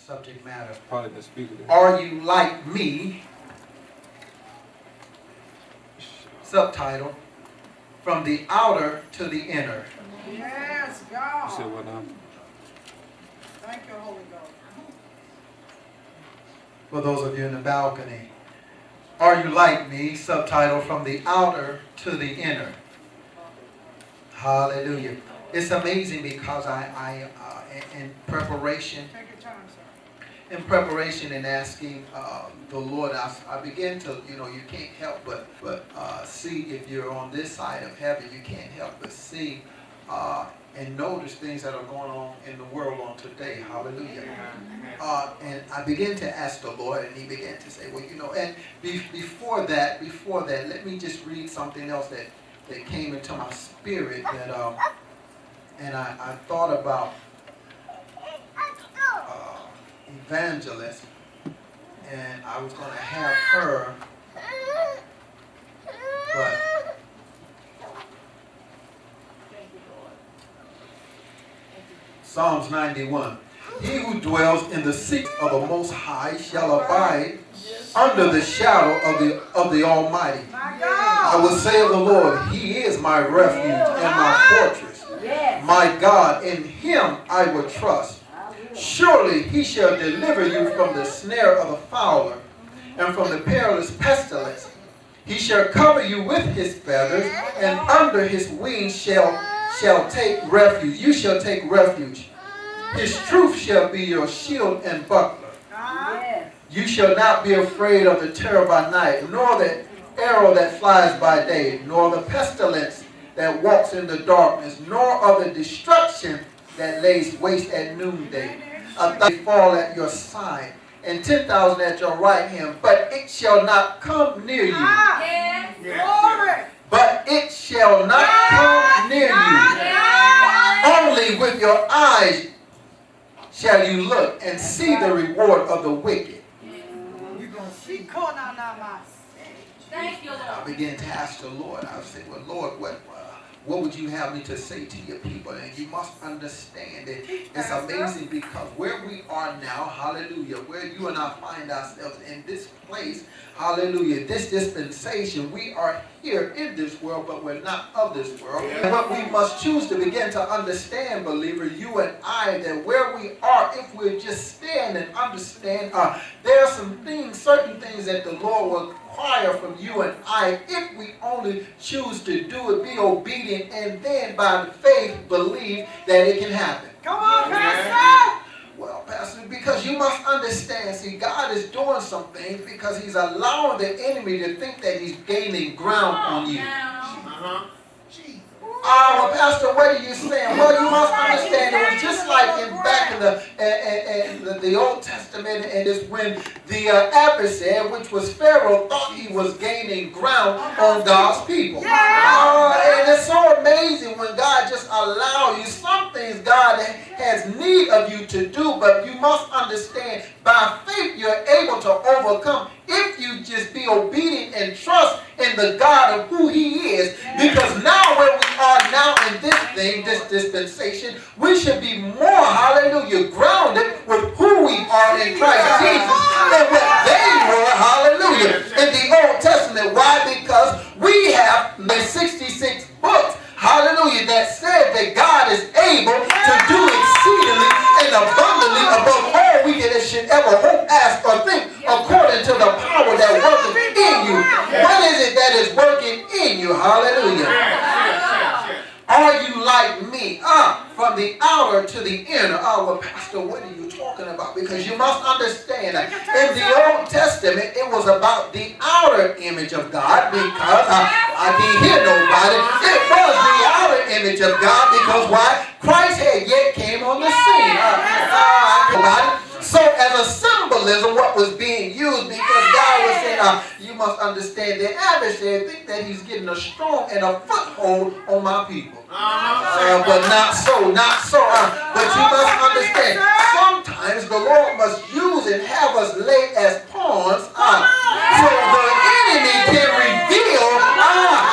subject matter. Probably the speaker. Are you like me? Subtitle, from the outer to the inner. Yes, You God. said what now? Thank you, Holy Ghost. For those of you in the balcony, are you like me? Subtitle, from the outer to the inner. Hallelujah. It's amazing because I in preparation, Take your time, sir. in preparation and asking the Lord, I begin to, you can't help but see if you're on this side of heaven, you can't help but see and notice things that are going on in the world on today. Hallelujah. And I began to ask the Lord, and he began to say, well, and before that, let me just read something else that came into my spirit that, and I thought about evangelist, and I was going to have her, but Psalms 91. He who dwells in the secret of the Most High shall abide under the shadow of the Almighty. My God. I will say of the Lord, He is my refuge and my fortress. My God, in Him I will trust. Surely He shall deliver you from the snare of the fowler and from the perilous pestilence. He shall cover you with His feathers, and under His wings shall take refuge. You shall take refuge. His truth shall be your shield and buckler. You shall not be afraid of the terror by night, nor the arrow that flies by day, nor the pestilence that walks in the darkness, nor of the destruction that lays waste at noonday. 1,000 fall at your side, and 10,000 at your right hand, but it shall not come near you. Glory. But it shall not come near you. Only with your eyes shall you look and see the reward of the wicked. You're going to see Konanama. Thank you, I Lord. began to ask the Lord, I said, well, Lord, what would you have me to say to your people? And you must understand that it's amazing because where we are now, hallelujah, where you and I find ourselves in this place, hallelujah, this dispensation, we are here in this world, but we're not of this world. And what we must choose to begin to understand, believer, you and I, that where we are, if we just stand and understand, there are some things, certain things that the Lord will require from you and I, if we only choose to do it, be obedient, and then by the faith believe that it can happen. Come on, Pastor. Well, Pastor, because you must understand, see, God is doing some things because He's allowing the enemy to think that he's gaining ground on you. Well, Pastor, what are you saying? Well, you must understand it was just like back in the Old Testament, and it's when the adversary, which was Pharaoh, thought he was gaining ground on God's people. And it's so amazing when God just allows you some things God has need of you to do, but you must understand by faith you're able to overcome if you just be obedient and trust in the God of who He is. Because now where we are now in this thing, this dispensation, we should be more, hallelujah, grounded with who we are in Christ Jesus than what they were, hallelujah, in the Old Testament. Why? Because we have the 66 books, hallelujah, that said that God is able to do exceedingly and abundantly above all we can and should ever hope, ask, or think, according to the power that worketh in you. What is it that is working in you? Hallelujah. Are you like me? From the outer to the inner. Well, Pastor, what are you talking about? Because you must understand that in the Old Testament, it was about the outer image of God, because I didn't hear nobody. It was the outer image of God, because why? Christ had yet came on the scene. So as a symbolism, what was being used, because God was saying, you must understand the adversary think that he's getting a strong and a foothold on my people. But not so. But you must understand, sometimes the Lord must use and have us lay as pawns, so the enemy can reveal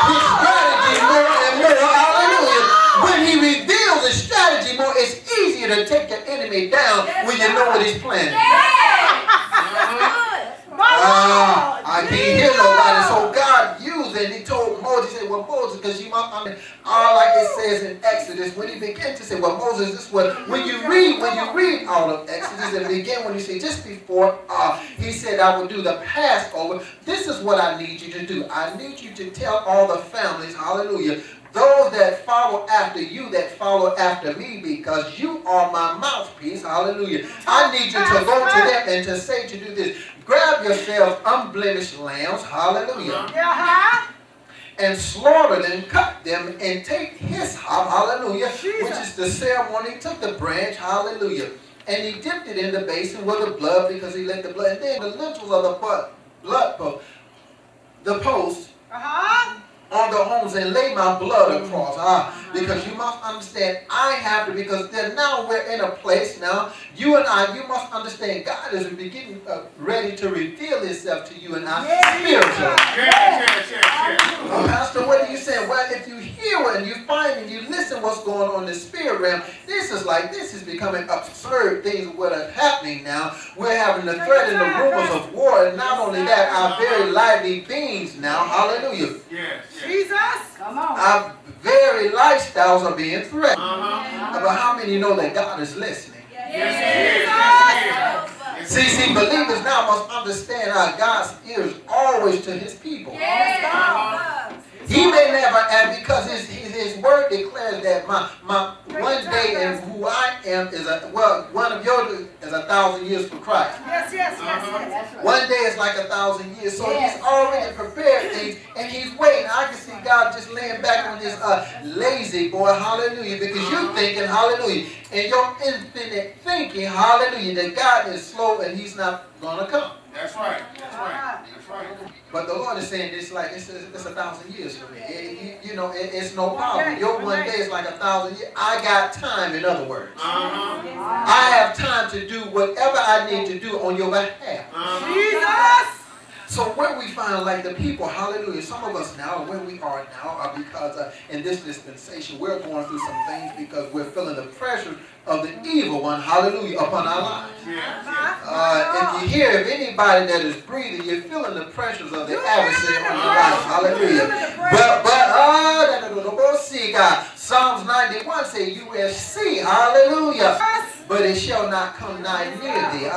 his strategy more and more. Hallelujah. When he reveals his strategy more, it's easier to take the enemy down down when you know what he's planning. I can't hear nobody. So God used it. And he told Moses, he said, well, Moses, because you must understand, like it says in Exodus, when he began to say, well, Moses, this was, when you read all of Exodus and begin when you say, just before he said, I will do the Passover, this is what I need you to do. I need you to tell all the families, hallelujah, those that follow after you, that follow after me, because you are my mouthpiece, hallelujah. I need you to go to them and to say to do this. Grab yourselves unblemished lambs, hallelujah, and slaughter them, cut them, and take hyssop, hallelujah, which is the ceremony. He took the branch, hallelujah, and he dipped it in the basin with the blood, because he let the blood, and then the lintels of the blood post, the post, on the homes, and lay my blood across. Because you must understand, I have to, because then now we're in a place now, you and I, you must understand, God is beginning ready to reveal himself to you and I spiritually. Pastor, what are you saying? Well, if you hear it and you find and you listen what's going on in the spirit realm, this is becoming absurd things what are happening now. We're having the threat and the rumors of war, and not only that, our very lively beings now, hallelujah. Jesus, come on. Our very lifestyles are being threatened. But how many know that God is listening? See, believers now must understand how God's ears always to his people. He may never, and because his word declares that my one day and who I am is one of yours is 1,000 years for Christ. Yes. One day is like 1,000 years. So he's already prepared things and he's waiting. I can see God just laying back on his lazy boy, hallelujah, because you're thinking, hallelujah, and your infinite thinking, hallelujah, that God is slow and he's not going to come. That's right. But the Lord is saying it's like it's 1,000 years for me. It's no problem. Your one day is like 1,000 years. I got time, in other words. I have time to do whatever I need to do on your behalf. Jesus. So where we find like the people, hallelujah, some of us now, where we are now, are because in this dispensation, we're going through some things because we're feeling the pressure of the evil one, hallelujah, upon our lives. If you hear of anybody that is breathing, you're feeling the pressures of the adversary on your life, hallelujah. But see, God, Psalms 91 say, you will see, hallelujah, but it shall not come nigh near thee.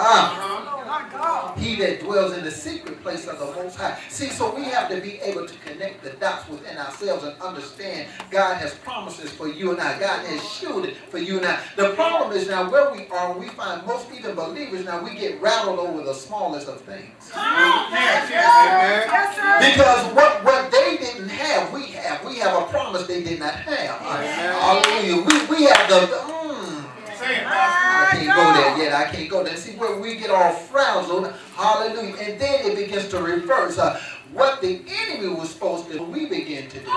He that dwells in the secret place of the Most High. See, so we have to be able to connect the dots within ourselves and understand God has promises for you and I. God has shielded for you and I. The problem is now where we are, we find most even believers now, we get rattled over the smallest of things. Because what they didn't have, we have. We have a promise they did not have. Hallelujah. We have the... I can't go there yet. I can't go there. See where we get all frazzled. Hallelujah. And then it begins to reverse. What the enemy was supposed to do, we begin to do.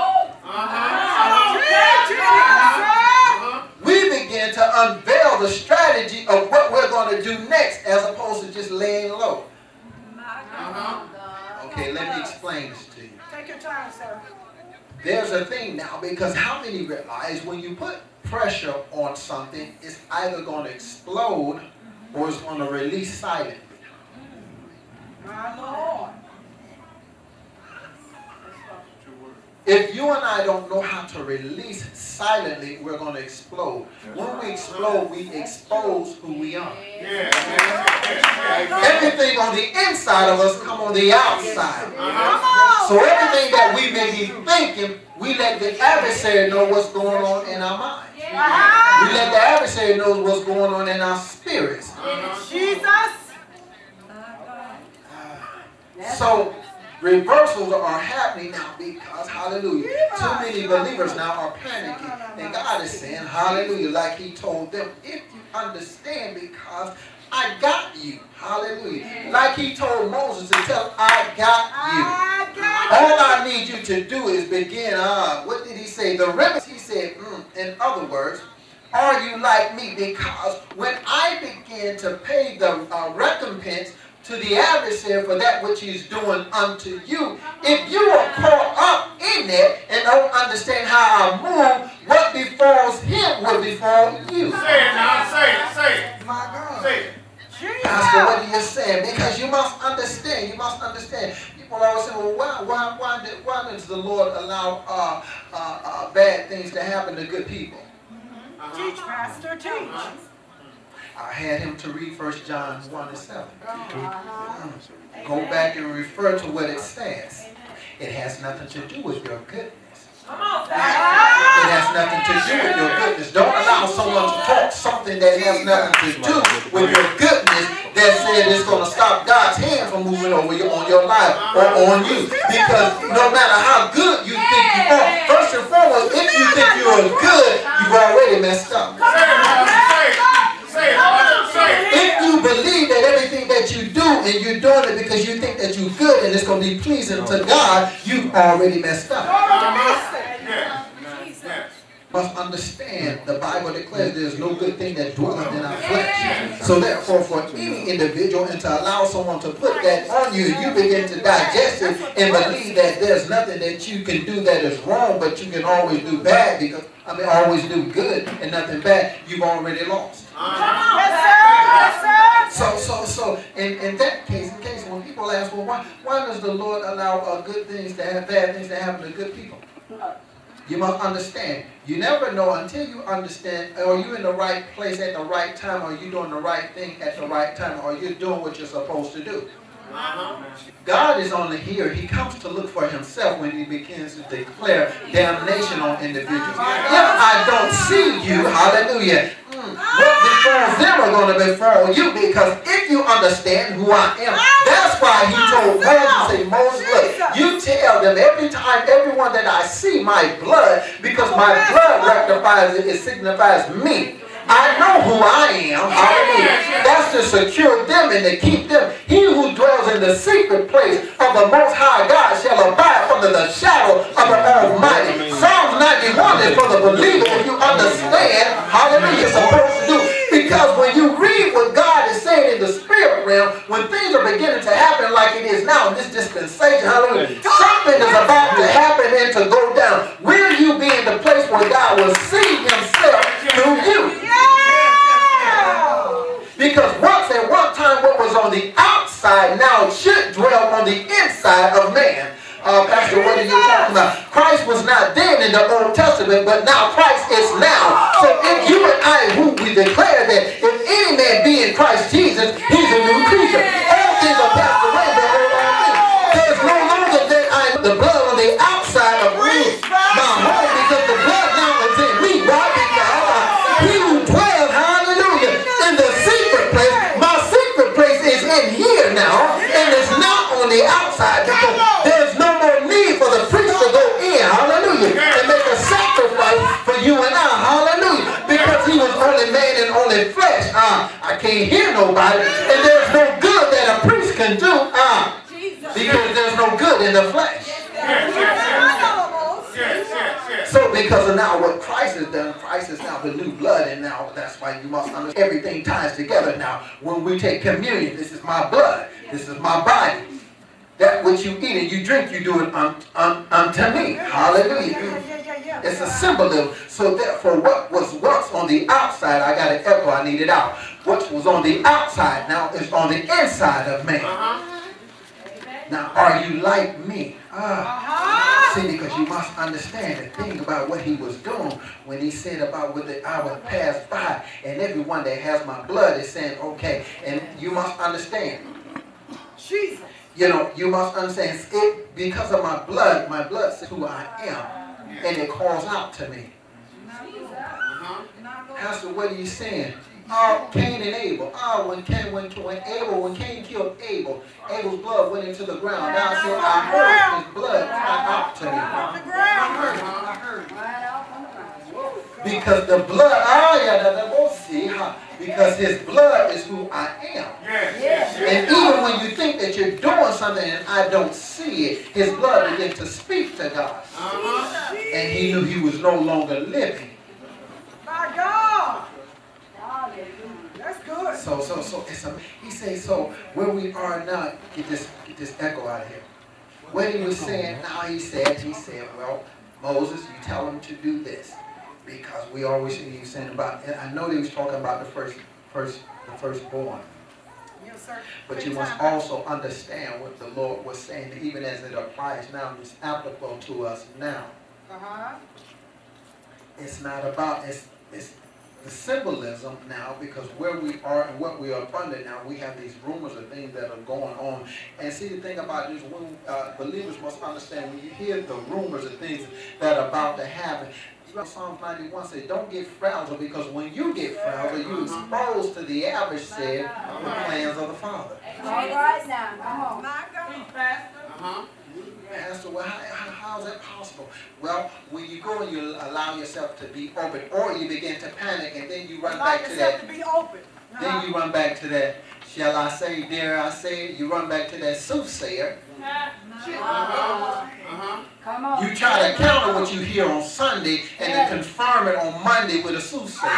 We begin to unveil the strategy of what we're going to do next as opposed to just laying low. Okay, let me explain this to you. Take your time, sir. There's a thing now, because how many realize when you put pressure on something, it's either going to explode or it's going to release silently. My Lord. If you and I don't know how to release silently, we're going to explode. When we explode, we expose who we are. Everything on the inside of us come on the outside. So everything that we may be thinking, we let the adversary know what's going on in our minds. We let the adversary know what's going on in our spirits. Jesus. So reversals are happening now because, hallelujah, too many believers now are panicking. And God is saying, hallelujah, like he told them, if you understand, because I got you. Hallelujah. Like he told Moses to tell him, I got you. All I need you to do is begin. What did he say? The remedy. He said, in other words, are you like me? Because when I begin to pay the recompense to the adversary for that which he's doing unto you, if you are caught up in that and don't understand how I move, what befalls him will befall you. Say it now. Say it. My God. Pastor, what are you saying? Because you must understand. You must understand. People always say, well, why does the Lord allow bad things to happen to good people? Teach, Pastor, teach. I had him to read 1 John 1:7. Go back and refer to what it says. It has nothing to do with your goodness. It has nothing to do with your goodness. Don't allow someone to talk something that has nothing to do with your goodness that said it's going to stop God's hand from moving over on your life or on you. Because no matter how good you think you are, first and foremost, if you think you are good, you've already messed up. If you believe that everything that you do and you're doing it because you think that you're good and it's going to be pleasing to God, you've already messed up. Must understand the Bible declares there's no good thing that dwelleth in our flesh. So therefore, for any individual and to allow someone to put that on you, you begin to digest it and believe that there's nothing that you can do that is wrong, but you can always do bad because always do good and nothing bad. You've already lost. Yes, sir. So in that case, when people ask, well, why does the Lord allow good things to have bad things to happen to good people? You must understand. You never know until you understand, are you in the right place at the right time? Are you doing the right thing at the right time? Are you doing what you're supposed to do? God is only here. He comes to look for himself when he begins to declare damnation on individuals. If I don't see you, hallelujah, what befalls them are going to befall you, because if you understand who I am, that's why he told Moses, say, Moses, look, you tell them every time, everyone that I see my blood, because my blood rectifies it, it signifies me. I know who I am. Hallelujah. That's to secure them and to keep them. He who dwells in the secret place of the Most High God shall abide under the shadow of the Almighty. Psalms 91 is for the believer if you understand, hallelujah, you're supposed to do. Because when you read what God is saying in the spirit realm, when things are beginning to happen like it is now in this dispensation, hallelujah, something is about to happen and to go down. Will you be in the place where God will see himself through you? Because once at one time what was on the outside now should dwell on the inside of man. Pastor, what are you talking about? Christ was not then in the Old Testament, but now Christ is now. So if you and I, who we declare that if any man be in Christ Jesus, he's a new creature. All things are passed away, but all things. There's no longer that I'm the blood on the outside of me, my home, because the blood now is in me. Why? Because he who dwells, hallelujah, in the secret place, my secret place is in here now, and it's not on the outside, because there's no more need for the priest to go in, hallelujah, and make a sacrifice for you and I, hallelujah, because he was only man and only flesh. I can't hear nobody, and there's no good that a priest can do, because there's no good in the flesh. So because of now what Christ has done, Christ is now the new blood, and now that's why you must understand everything ties together now. When we take communion, this is my blood, this is my body. That which you eat and you drink, you do it unto me. Hallelujah. It's a symbolism. So therefore, what was once on the outside, I got an echo, I need it out. What was on the outside now is on the inside of man. Now, are you like me? See, because you must understand the thing about what he was doing when he said about what the hour passed by, and everyone that has my blood is saying, okay, and you must understand. Jesus. You know, you must understand, it, because of my blood says who I am, and it calls out to me. Pastor, what are you saying? Cain and Abel. When Cain killed Abel, Abel's blood went into the ground. Now I said, I heard his blood cry out to me. Because the blood, because his blood is who I am. And even when you think that you're doing something and I don't see it, his blood began to speak to God. And he knew he was no longer living. My God. That's good. So he says, so where we are now, get this echo out of here. What he was saying, now he said, well, Moses, you tell him to do this. Because we always hear you saying about, and I know he was talking about the the firstborn. Yes, sir. But you must also understand what the Lord was saying, even as it applies now, it's applicable to us now. Uh-huh. It's not about, it's the symbolism now, because where we are and what we are under now, we have these rumors of things that are going on. And see, the thing about this, when believers must understand, when you hear the rumors of things that are about to happen, Psalms 91 says, don't get frazzled, because when you get frazzled, you're exposed to the adversary, the plans of the Father. All right now, come on. My God. Pastor, well, how is that possible? Well, when you go and you allow yourself to be open, or you begin to panic, and then you run back to that. To be open. Then you run back to that, shall I say, dare I say, you run back to that soothsayer. Come on. You try to counter what you hear on Sunday and then confirm it on Monday with a soothsayer.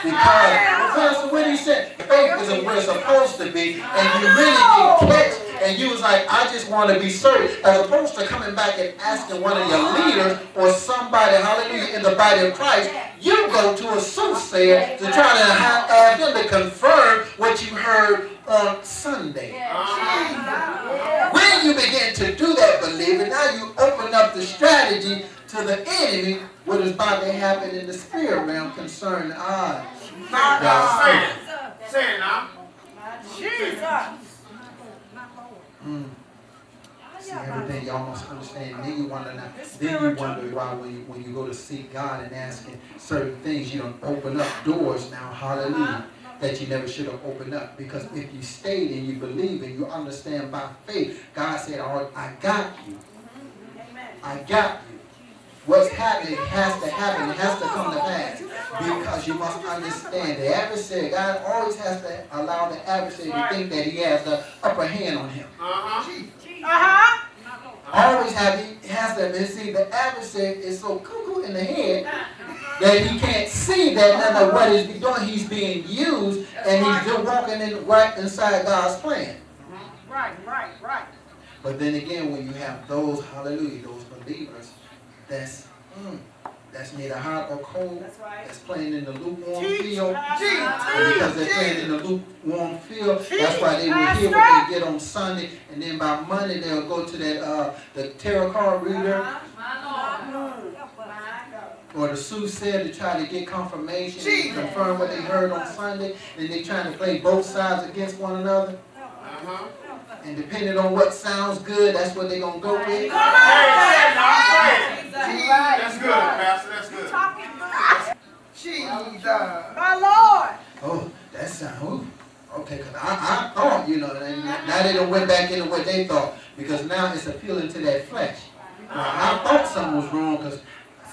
Because when he said faith isn't where it's supposed to be, and you really get catch, and you was like, I just want to be certain, as opposed to coming back and asking one of your leaders or somebody, hallelujah, in the body of Christ, you go to a soothsayer to try to have them to confirm what you heard on Sunday. When you begin to do that, believer, now you open up the strategy to the enemy, what is about to happen in the spirit realm concerning God. Say it now. Jesus. See, everything y'all must understand. Then you wonder now. Then you wonder why when you go to seek God and asking certain things, you don't open up doors now. Hallelujah. That you never should have opened up. Because if you stayed and you believe and you understand by faith, God said, "Oh, I got you. I got you." What's happening has to happen. It has to come to pass. Because you must understand the adversary, God always has to allow the adversary to think that he has the upper hand on him. Always he has to see the adversary is so cuckoo in the head that he can't see that none of what he's doing, he's being used, and he's just walking in right inside God's plan. Right. But then again, when you have those, hallelujah, those believers, that's neither hot or cold. That's playing in the lukewarm field. And because they're playing in the lukewarm field, that's why they will hear what they get on Sunday, and then by Monday they'll go to that the tarot card reader or the soothsayer to try to get confirmation and confirm what they heard on Sunday. And they trying to play both sides against one another. And depending on what sounds good, that's what they're going to go with. That's good, Pastor. That's good. Jesus. My Lord. Oh, that sounds, okay, because I thought, now they done went back into what they thought, because now it's appealing to that flesh. I thought something was wrong, because,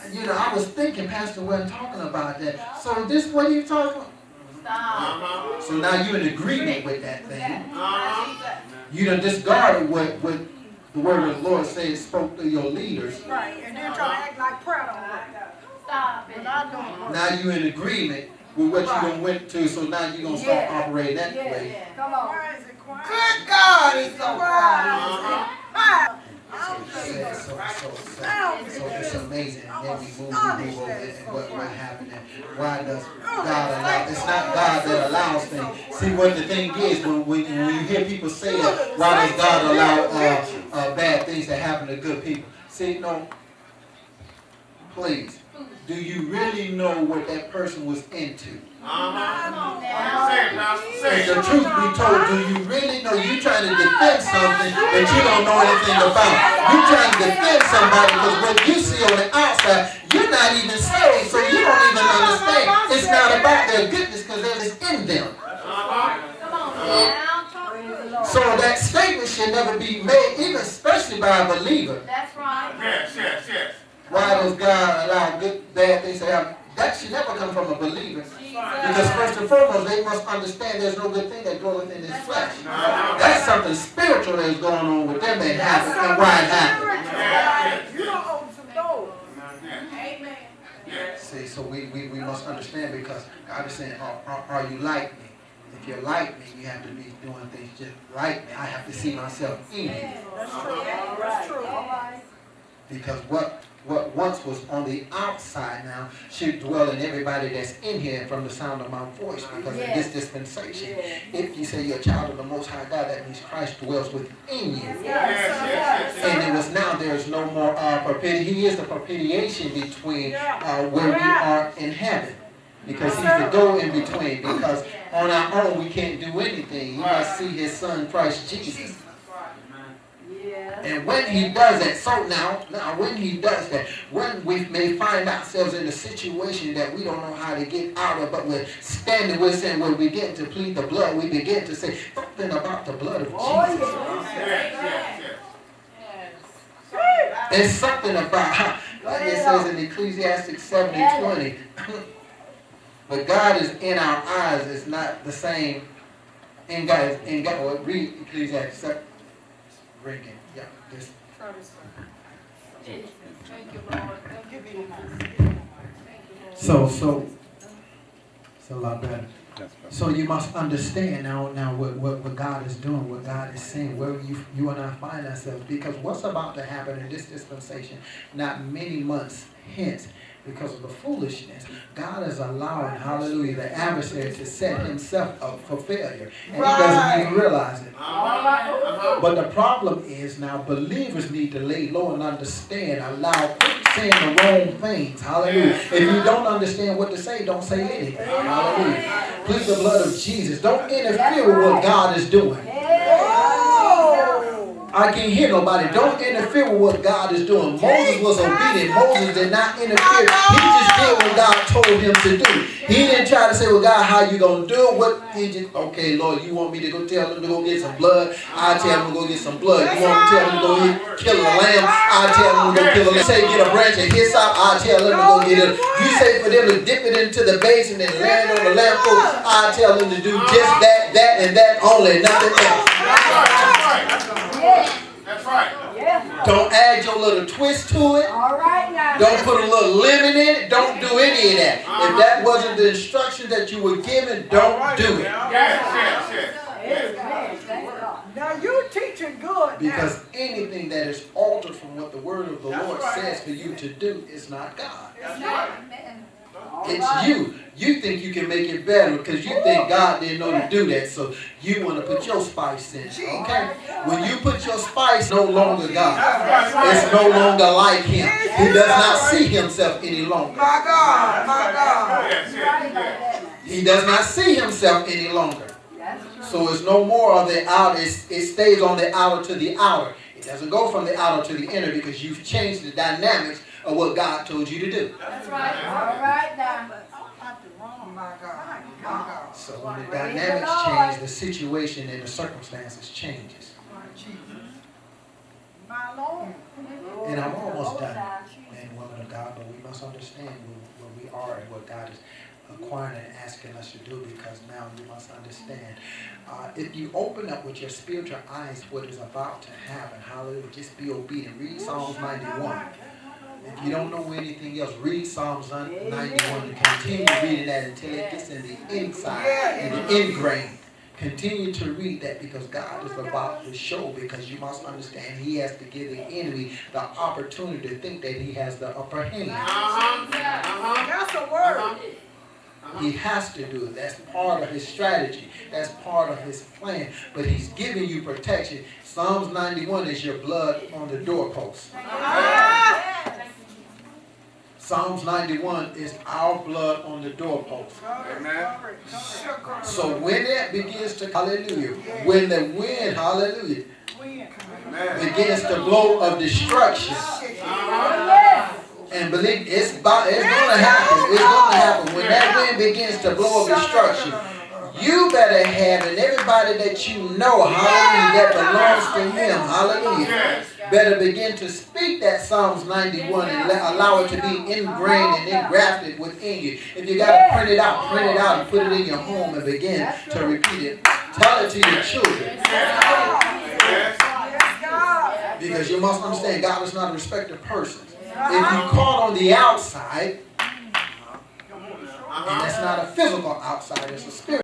I was thinking Pastor wasn't talking about that. So this, what are you talking about? So now you're in agreement with that thing. You done discarded what the word of the Lord says spoke to your leaders. Right, and then try to act like prayer don't work. Stop it. Now you're in agreement with what you done went to, so now you're going to start operating that way. Come on. Why is it quiet? Good God, it's so quiet. So it's amazing. And then we move over and what happened and why does God allow? It's not God that allows things. See what the thing is when you hear people say that, why does God allow bad things to happen to good people? See, no, please. Do you really know what that person was into? If the truth be told, do you really know? You're trying to defend something that you don't know anything about. You're trying to defend somebody because what you see on the outside, you're not even saved, so you don't even understand. It's not about their goodness because that is in them. So that statement should never be made, even especially by a believer. That's right. Yes. Why does God allow bad things to happen? That should never come from a believer. Because first and foremost, they must understand there's no good thing that dwelleth in this flesh. That's something spiritual that is going on with them that happened and why it happened. You don't open some doors. Amen. See, so we must understand because God is saying, are you like me? If you're like me, you have to be doing things just like me. I have to see myself in you. That's true. That's true. Because what what once was on the outside now should dwell in everybody that's in here from the sound of my voice, because in this dispensation, if you say you're a child of the Most High God, that means Christ dwells within you. And it was now there's no more propitiation. He is the propitiation between where we are in heaven. Because he's the go in between. Because on our own we can't do anything. You must see his son Christ Jesus. And when he does that, so now when he does that, when we may find ourselves in a situation that we don't know how to get out of, but we're standing with saying, when we begin to plead the blood, we begin to say something about the blood of Jesus. There's something about, like it says in Ecclesiastes 7:20, but God is in our eyes is not the same. In God, well, read Ecclesiastes 7. Ringing. Yeah, this. So it's a lot better. So you must understand now what God is doing, what God is saying, where you and I find ourselves, because what's about to happen in this dispensation, not many months hence, because of the foolishness, God is allowing, hallelujah, the adversary to set himself up for failure. And he doesn't even realize it. But the problem is now believers need to lay low and understand, quit saying the wrong things. Hallelujah. If you don't understand what to say, don't say anything. Hallelujah. Plead the blood of Jesus. Don't interfere with what God is doing. I can't hear nobody. Don't interfere with what God is doing. Moses was obedient. Moses did not interfere. He just did what God told him to do. He didn't try to say, well, God, how you going to do it? He just, okay, Lord, you want me to go tell them to go get some blood? I'll tell them to go get some blood. You want me to tell them to go kill a lamb? I'll tell them to go kill a lamb. Say get a branch of hyssop? I'll tell them to go get it. You say for them to dip it into the basin and land on the lamppost? I'll tell them to do just that, and that only, nothing else. That's right. Don't add your little twist to it. All right now. Don't put a little lemon in it. Don't do any of that. If that wasn't the instruction that you were given, don't do it. Now you teaching good. Because anything that is altered from what the word of the Lord says for you to do is not God. It's you. You think you can make it better because you think God didn't know to do that. So you want to put your spice in. Okay? When you put your spice, no longer God. It's no longer like him. He does not see himself any longer. My God, my God. He does not see himself any longer. So it's no more of the outer. It stays on the outer to the outer. It doesn't go from the outer to the inner because you've changed the dynamics of what God told you to do. That's right. All right now. My God, my God. So when the dynamics change, the situation and the circumstances changes. My Lord. And I'm almost done, man and woman of God, but we must understand where we are and what God is acquiring and asking us to do, because now you must understand. If you open up with your spiritual eyes what is about to happen, hallelujah, just be obedient. Read Psalms 91. If you don't know anything else, read Psalms 91 and continue reading that until it gets in the inside and the ingrained. Continue to read that because God is about to show, because you must understand he has to give the enemy the opportunity to think that he has the upper hand. That's a word. He has to do it. That's part of his strategy. That's part of his plan. But he's giving you protection. Psalms 91 is your blood on the doorpost. Psalms 91 is our blood on the doorpost. Amen. So when that begins to, hallelujah, when the wind, hallelujah, begins to blow of destruction, and believe it's going to happen. It's going to happen. When that wind begins to blow of destruction, you better have, and everybody that you know, hallelujah, that belongs to him, hallelujah, better begin to speak that Psalms 91 and allow it to be ingrained and engrafted within you. If you got to print it out and put it in your home and begin to repeat it. Tell it to your children. Because you must understand, God is not a respecter of persons. If you caught on the outside, and that's not a physical outside, it's a spiritual.